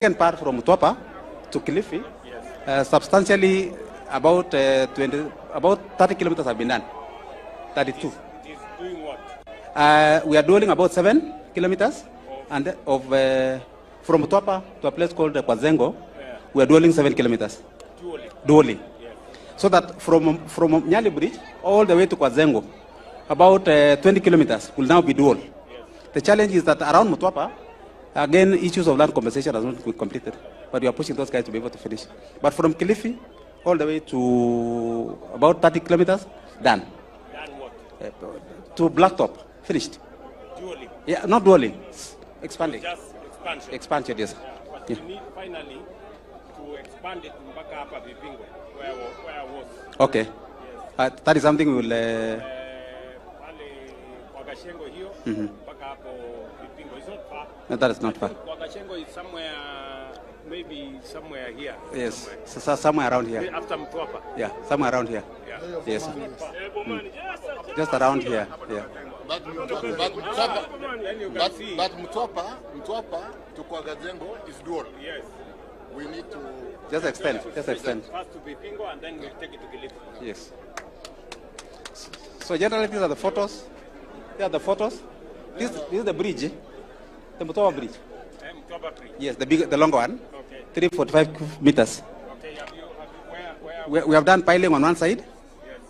Second part from Mtwapa to Kilifi, substantially about 30 kilometers have been done. 32. It is doing what? We are doing about 7 kilometers, and from Mtwapa to a place called Kwazengo, we are doing 7 kilometers. Dually. Yes. So that from Nyali Bridge all the way to Kwazengo, about 20 kilometers will now be dual. Yes. The challenge is that around Mtwapa, again, issues of land compensation has not been completed, but we are pushing those guys to be able to finish. But from Kilifi all the way to about 30 kilometers, done. Done what? To Blacktop, finished. Dually. Yeah, not dually, expanding. Just expansion. Expansion, yes. But Yeah. we need finally to expand it mpaka hapa Vipingo, where I was. Okay. Yes. That is something we will. Pale kwa Gashengo hiyo mpaka hapo Vipingo. It's not far. No, that is not far. Kwa Gashengo is somewhere, maybe somewhere here. Yes, so somewhere around here. After Mtwapa. Yeah, somewhere around here. Yeah. Yes. Just around here. Yeah. But Mtwapa to Kwagazengo is dual. Yes. We need to Just extend. Just extend. First to Vipingo and then we'll take it to Kilifi. Yes. So generally, these are the photos. Here are the photos. This is the bridge, the Mtwapa bridge. Mtwapa Bridge. Yes, the longer one, Okay. 345 meters. Okay. Where We have done piling on one side.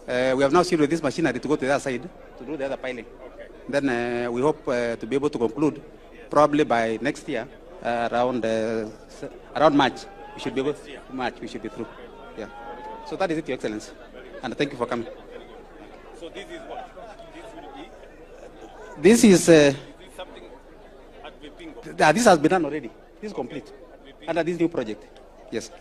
We have now seen with this machinery to go to the other side to do the other piling. Okay. Then we hope to be able to conclude probably by next year, around March. We should be able. March we should be through. Yeah. So that is it, Your Excellency, and thank you for coming. So this is what? This will be? This is. Is this something at Vipingo? This has been done already. This is complete under this new project. Yes.